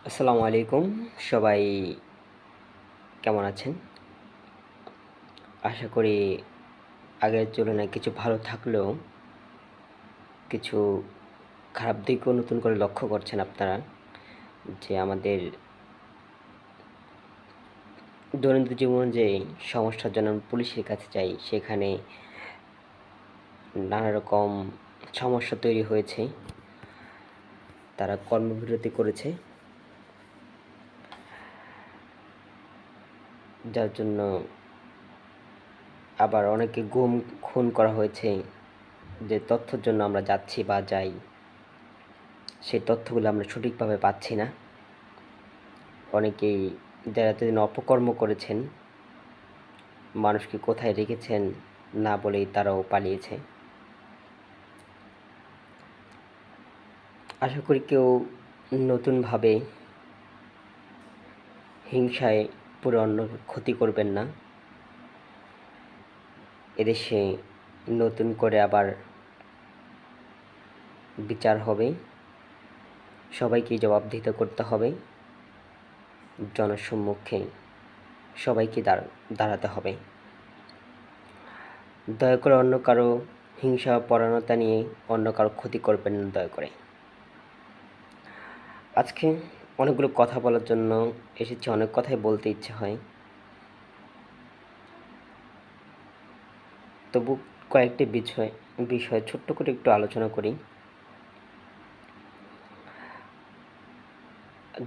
আসসালামু আলাইকুম। সবাই কেমন আছেন? আশা করি আগের তুলনায় কিছু ভালো থাকলেও কিছু খারাপ দিকও নতুন করে লক্ষ্য করছেন আপনারা। যে আমাদের দৈনন্দিন জীবনে যে সমস্যার জন্য আমরা পুলিশের কাছে যাই, সেখানে নানা রকম সমস্যা তৈরি হয়েছে। তারা কর্মবিরতি করেছে। যার জন্য আবার অনেকে গুম খুন করা হয়েছে। যে তথ্যের জন্য আমরা যাচ্ছি বা যাই, সেই তথ্যগুলো আমরা সঠিকভাবে পাচ্ছি না। অনেকেই যারা এতদিন অপকর্ম করেছেন, মানুষকে কোথায় রেখেছেন না বলেই তারাও পালিয়েছে। আশা করি কেউ নতুনভাবে হিংসায় পুরো অন্যর ক্ষতি করবেন না। এদেশে নতুন করে আবার বিচার হবে, সবাইকে জবাবদিহিতা করতে হবে, জনসম্মুখে সবাইকে দাঁড়াতে হবে। দয়া করে অন্য কারো হিংসা পরায়ণতা নিয়ে অন্য কারো ক্ষতি করবেন না দয়া করে। আজকে অনেকগুলো কথা বলার জন্য এসেছি, অনেক কথাই বলতে ইচ্ছে হয়। তবু কয়েকটি বিষয় ছোট্ট করে একটু আলোচনা করি।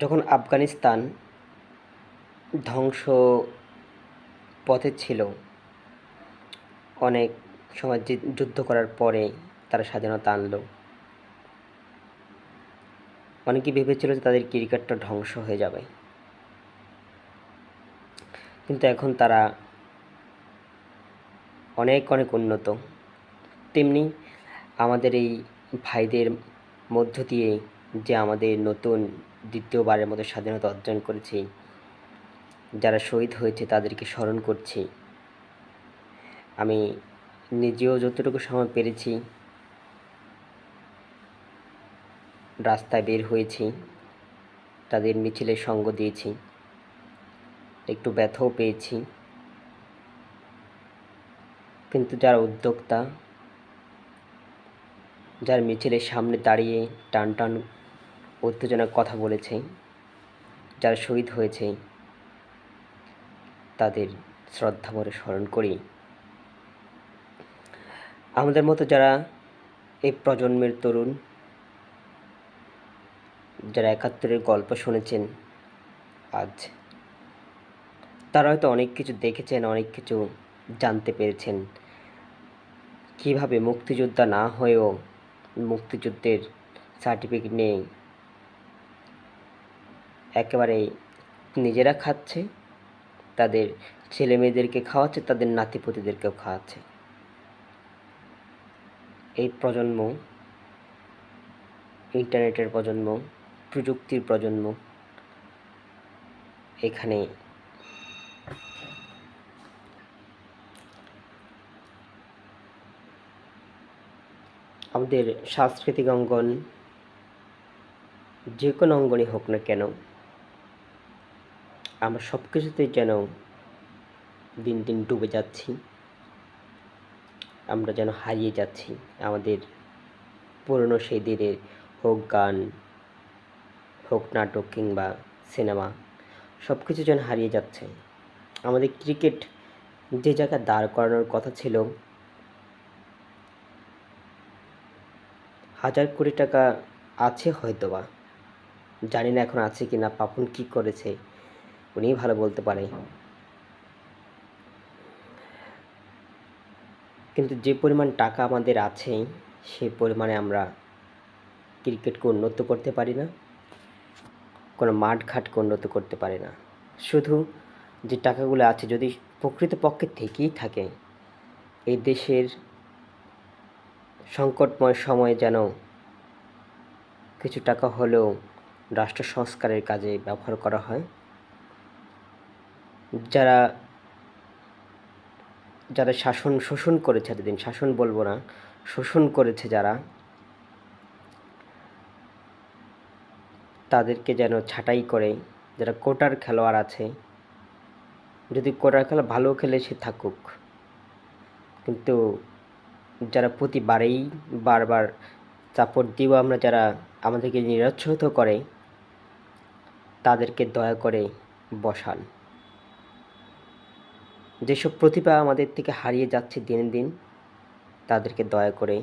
যখন আফগানিস্তান ধ্বংস পথে ছিল, অনেক সময় যুদ্ধ করার পরে তারা স্বাধীনতা আনলো। অনেকেই ভেবেছিল যে তাদের ক্রিকেটটা ধ্বংস হয়ে যাবে, কিন্তু এখন তারা অনেক অনেক উন্নত। তেমনি আমাদের এই ভাইদের মধ্য দিয়ে যে আমাদের নতুন দ্বিতীয়বারের মতো স্বাধীনতা অর্জন করেছি, যারা শহীদ হয়েছে তাদেরকে স্মরণ করছি। আমি নিজেও যতটুকু সময় পেরেছি রাস্তায় বের হয়েছি, তাদের মিছিলে সঙ্গ দিয়েছি, একটু ব্যথাও পেয়েছি। কিন্তু যারা উদ্যোক্তা, যার মিছিলের সামনে দাঁড়িয়ে টান টান উত্তেজনার কথা বলেছে, যারা শহীদ হয়েছে, তাদের শ্রদ্ধাভরে স্মরণ করি। আমাদের মতো যারা এই প্রজন্মের তরুণ, যারা ৭১-এর গল্প শুনেছেন আজ, তারা হয়তো অনেক কিছু দেখেছেন, অনেক কিছু জানতে পেরেছেন। কীভাবে মুক্তিযোদ্ধা না হয়েও মুক্তিযুদ্ধের সার্টিফিকেট নিয়ে একেবারে নিজেরা খাচ্ছে, তাদের ছেলেমেয়েদেরকে খাওয়াচ্ছে, তাদের নাতিপুতিদেরকেও খাওয়াচ্ছে। এই প্রজন্ম ইন্টারনেটের প্রজন্ম, প্রযুক্তির প্রজন্ম। এখানে আমাদের সাংস্কৃতিক অঙ্গন, যে কোনো অঙ্গনই হোক না কেন, আমরা সব কিছুতেই যেন দিন দিন ডুবে যাচ্ছি। আমরা যেন হারিয়ে যাচ্ছি আমাদের পুরনো সেই দিনের, হোক গান, হোক নাটক কিংবা সিনেমা, সব কিছু যেন হারিয়ে যাচ্ছে। আমাদের ক্রিকেট যে জায়গায় দাঁড় করানোর কথা ছিল, ১,০০০ কোটি টাকা আছে হয়তোবা, জানি না এখন আছে কি না। পাপন কী করেছে উনিই ভালো বলতে পারে। কিন্তু যে পরিমাণ টাকা আমাদের আছে, সেই পরিমাণে আমরা ক্রিকেটকে উন্নত করতে পারি না, কোনো মাঠঘাটকে উন্নত করতে পারি না। শুধু যে টাকাগুলো আছে যদি প্রকৃতপক্ষে থেকেই থাকে, এই দেশের সংকটময় সময়ে যেন কিছু টাকা হলেও রাষ্ট্র সংস্কারের কাজে ব্যবহার করা হয়। যারা যারা শোষণ করেছে এতদিন, শাসন বলবো না, শোষণ করেছে যারা, তাদেরকে যেন ছাঁটাই করে, যারা কোটার খেলোয়াড় আছে, যদি কোটার খেলা ভালো খেলে সে থাকুক, কিন্তু যারা প্রতিবারেই বারবার সাপোর্ট দিব আমরা, যারা আমাদেরকে নিরুৎসাহিত করে, তাদেরকে দয়া করে বসান। যেসব প্রতিভা আমাদের থেকে হারিয়ে যাচ্ছে দিন দিন, তাদেরকে দয়া করে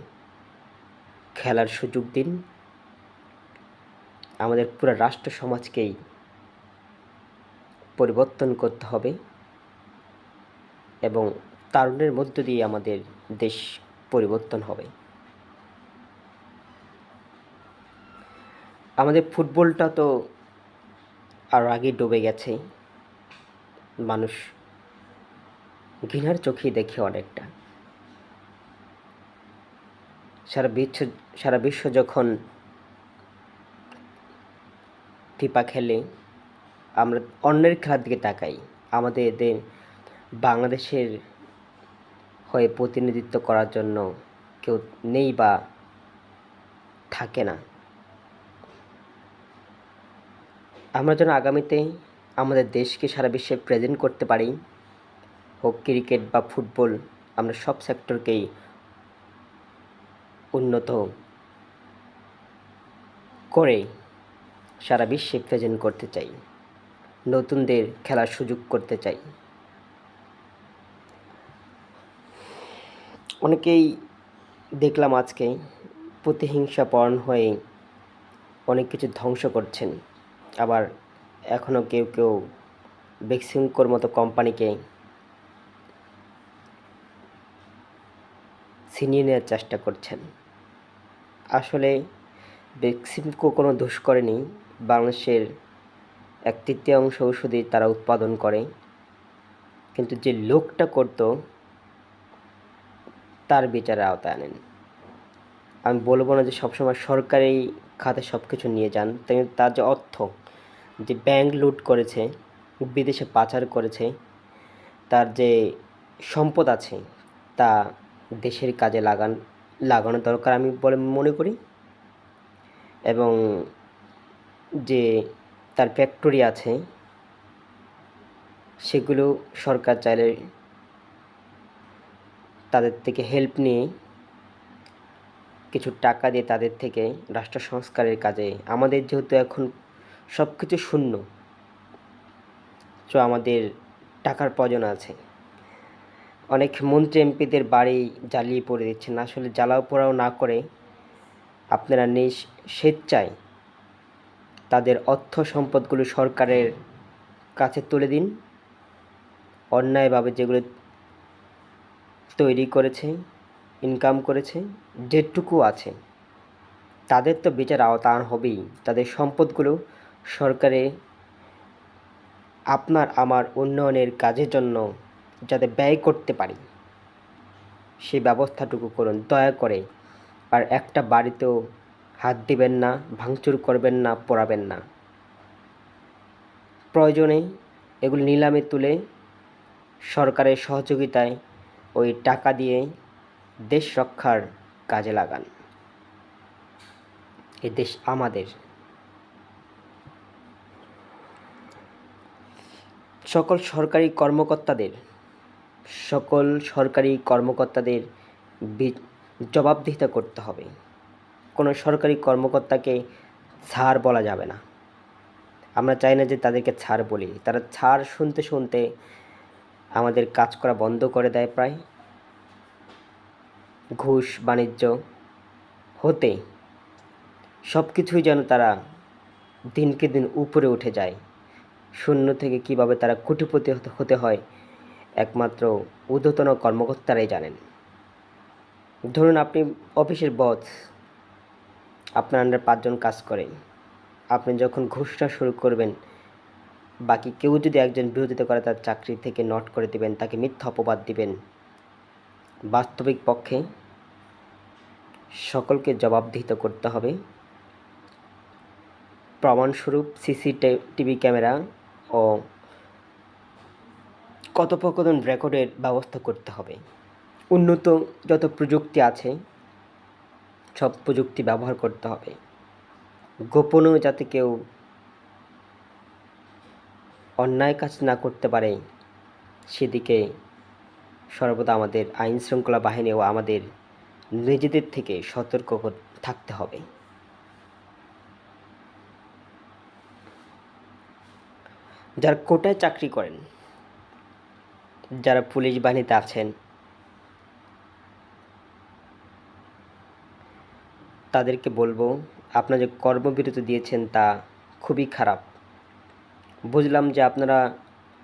খেলার সুযোগ দিন। আমাদের পুরো রাষ্ট্র সমাজকেই পরিবর্তন করতে হবে এবং তারুণের মধ্য দিয়ে আমাদের দেশ পরিবর্তন হবে। আমাদের ফুটবলটা তো আর আগে ডুবে গেছে, মানুষ ঘৃণার চোখেই দেখে অনেকটা। সারা বিশ্ব যখন ফিফা খেলে, আমরা অন্যের খেলার দিকে তাকাই। আমাদের বাংলাদেশের হয়ে প্রতিনিধিত্ব করার জন্য কেউ নেই বা থাকে না। আমরা যেন আগামীতে আমাদের দেশকে সারা বিশ্বে প্রেজেন্ট করতে পারি, হোক ক্রিকেট বা ফুটবল, আমরা সব সেক্টরকেই উন্নত করে সারা বিশ্বে প্রেজেন্ট করতে চাই, নতুনদের খেলার সুযোগ করতে চাই। অনেকেই দেখলাম আজকে প্রতিহিংসাপরায়ণ হয়ে অনেক কিছু ধ্বংস করছেন, আবার এখনও কেউ কেউ বেক্সিমকোর মতো কোম্পানিকে ছিনিয়ে নেওয়ার চেষ্টা করছেন। আসলে বেক্সিমকো কোনো দোষ করেনি, বাংলাদেশের 1/3 ওষুধই তারা উৎপাদন করে, কিন্তু যে লোকটা করত তার বিচারের আওতায় আনেন। আমি বলবো না যে সবসময় সরকারি খাতে সব কিছু নিয়ে যান, তার যে অর্থ, যে ব্যাংক লুট করেছে, বিদেশে পাচার করেছে, তার যে সম্পদ আছে তা দেশের কাজে লাগানো দরকার আমি বলে মনে করি। এবং যে তার ফ্যাক্টরি আছে সেগুলো সরকার চাইলে তাদের থেকে হেল্প নিয়ে কিছু টাকা দিয়ে তাদের থেকে রাষ্ট্র সংস্কারের কাজে, আমাদের যেহেতু এখন সব কিছু শূন্য, তো আমাদের টাকার প্রয়োজন আছে। অনেক মন্ত্রী এমপিদের বাড়ি জ্বালিয়ে পড়ে দিচ্ছেন। আসলে জ্বালাও পোড়াও না করে আপনারা স্বেচ্ছায় তাদের অর্থ সম্পদগুলো সরকারের কাছে তুলে দিন। অন্যায়ভাবে যেগুলো তৈরি করেছে, ইনকাম করেছে, যেটুকু আছে তাদের তো বিচার আওতায় হবেই। তাদের সম্পদগুলো সরকারে আপনার আমার উন্নয়নের কাজের জন্য যাতে ব্যয় করতে পারি সেই ব্যবস্থাটুকু করুন দয়া করে। আর একটা বাড়িতেও হাত দিবেন না, ভাঙচুর করবেন না, পোড়াবেন না। প্রয়োজনে এগুলো নিলামে তুলে সরকারের সহযোগিতায় ওই টাকা দিয়ে দেশ রক্ষার কাজে লাগান। এ দেশ আমাদের। সকল সরকারি কর্মকর্তাদের জবাবদিহিতা করতে হবে। কোনো সরকারি কর্মকর্তাকে ছাড় বলা যাবে না। আমরা চাই না যে তাদেরকে ছাড় বলি, তারা ছাড় শুনতে শুনতে আমাদের কাজ করা বন্ধ করে দেয় প্রায়। ঘুষ বাণিজ্য হতে সব কিছুই যেন তারা দিনকে দিন উপরে উঠে যায়। শূন্য থেকে কিভাবে তারা কোটিপতি হতে হয় একমাত্র ঊর্ধ্বতন কর্মকর্তারাই জানেন। ধরুন আপনি অফিসের বস, আপনার আন্ডারে 5 জন কাজ করে, আপনি যখন ঘুষটা শুরু করবেন, বাকি কেউ যদি একজন বিরোধিতা করে তার চাকরি থেকে নট করে দিবেন, তাকে মিথ্যা অপবাদ দিবেন। বাস্তবিক পক্ষে সকলকে জবাবদিহিত করতে হবে। প্রমাণস্বরূপ সিসিটিভি ক্যামেরা ও কথোপকথন রেকর্ডের ব্যবস্থা করতে হবে। উন্নত যত প্রযুক্তি আছে সব প্রযুক্তি ব্যবহার করতে হবে। গোপনেও যাতে কেউ অন্যায় কাজ না করতে পারে সেদিকে সর্বদা আমাদের আইন শৃঙ্খলা বাহিনী ও আমাদের নিজেদের থেকে সতর্ক থাকতে হবে। যারা কোটায় চাকরি করেন, যারা পুলিশ বাহিনীতে আছেন, তাদেরকে বলবো আপনারা যে কর্মবিরতি দিয়েছেন তা খুবই খারাপ। বুঝলাম যে আপনারা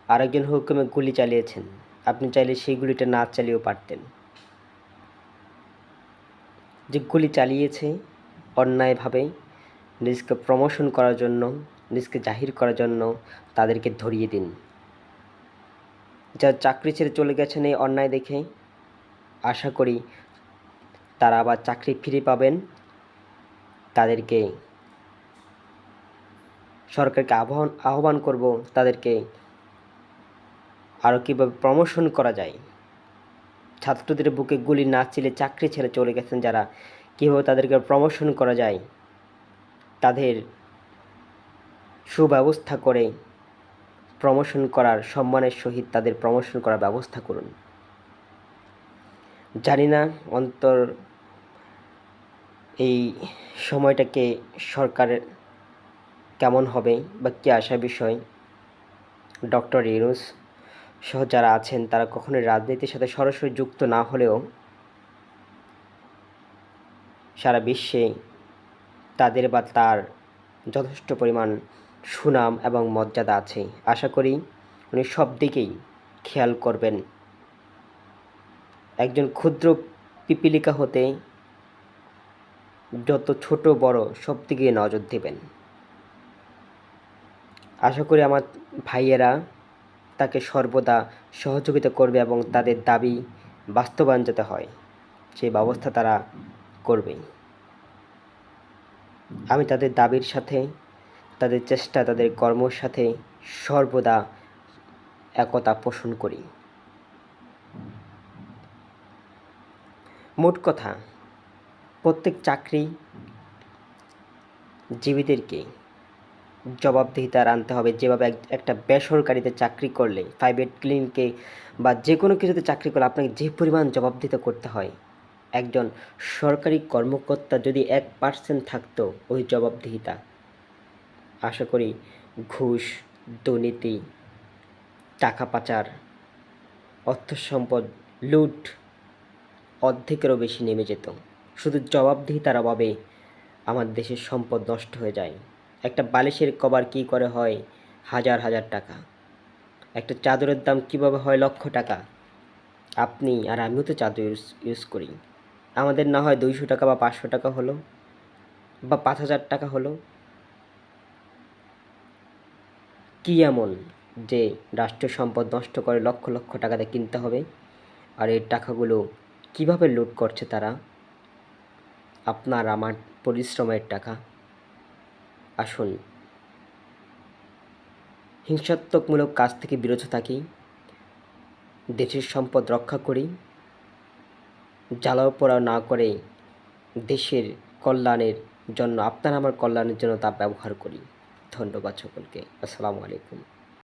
আরেকজন হুকুমে গুলি চালিয়েছেন, আপনি চাইলে সেই গুলিটা না চালিয়েও পারতেন। যে গুলি চালিয়েছে অন্যায়ভাবে নিজকে প্রমোশন করার জন্য, নিজকে জাহির করার জন্য, তাদেরকে ধরিয়ে দিন। যারা চাকরি ছেড়ে চলে গেছেন এই অন্যায় দেখে, আশা করি তারা আবার চাকরি ফিরে পাবেন। তাদেরকে সরকারকে আহ্বান করব তাদেরকে আরও কীভাবে প্রমোশন করা যায়। ছাত্রদের বুকে গুলি না চিলে চাকরি ছেড়ে চলে গেছেন যারা, কীভাবে তাদেরকে প্রমোশন করা যায়, তাদের সুব্যবস্থা করে প্রমোশন করার, সম্মানের সহিত তাদের প্রমোশন করার ব্যবস্থা করুন। জানি না এই সময়টাকে সরকারের কেমন হবে বা কী আসার বিষয়। ডক্টর ইউনূস সহ যারা আছেন তারা কখনোই রাজনীতির সাথে সরাসরি যুক্ত না হলেও সারা বিশ্বে তাদের বা তার যথেষ্ট পরিমাণ সুনাম এবং মর্যাদা আছে। আশা করি উনি সব দিকেই খেয়াল করবেন। একজন ক্ষুদ্র পিপীলিকা হতে যত ছোট বড় সব দিকে নজর দেবেন। আশা করি আমার ভাইয়েরা তাকে সর্বদা সহযোগিতা করবে এবং তাদের দাবি বাস্তবায়ন যাতে হয় সেই ব্যবস্থা তারা করবে। আমি তাদের দাবির সাথে, তাদের চেষ্টা, তাদের কর্মের সাথে সর্বদা একতা পোষণ করি। মোট কথা, প্রত্যেক চাকরিজীবীদেরকে জবাবদিহিতা আনতে হবে। যেভাবে একটা বেসরকারিতে চাকরি করলে, প্রাইভেট ক্লিনিকে বা যে কোনো কিছুতে চাকরি করলে আপনাকে যে পরিমাণ জবাবদিহিতা করতে হয়, একজন সরকারি কর্মকর্তা যদি 1% থাকতো ওই জবাবদিহিতা, আশা করি ঘুষ, দুর্নীতি, টাকা পাচার, অর্থ সম্পদ লুট অর্ধেকেরও বেশি নেমে যেত। শুধু জবাবদিহিতার অভাবে আমার দেশের সম্পদ নষ্ট হয়ে যায়। একটা বালিশের কভার কী করে হয় হাজার হাজার টাকা, একটা চাদরের দাম কীভাবে হয় লক্ষ টাকা। আপনি আর আমিও তো চাদর ইউজ করি, আমাদের না হয় 200 টাকা বা 500 টাকা হলো বা 5000 টাকা হলো, কী এমন যে রাষ্ট্রীয় সম্পদ নষ্ট করে লক্ষ লক্ষ টাকাতে কিনতে হবে? আর এই টাকাগুলো কিভাবে লুট করছে তারা? আপনার আমার পরিশ্রমের টাকা। আসুন হিংসাত্মকমূলক কাজ থেকে বিরত থাকি, দেশের সম্পদ রক্ষা করি, জ্বালাও পোড়াও না করে দেশের কল্যাণের জন্য, আপনার আমার কল্যাণের জন্য তা ব্যবহার করি। ধন্যবাদ সকলকে। আসসালামু আলাইকুম।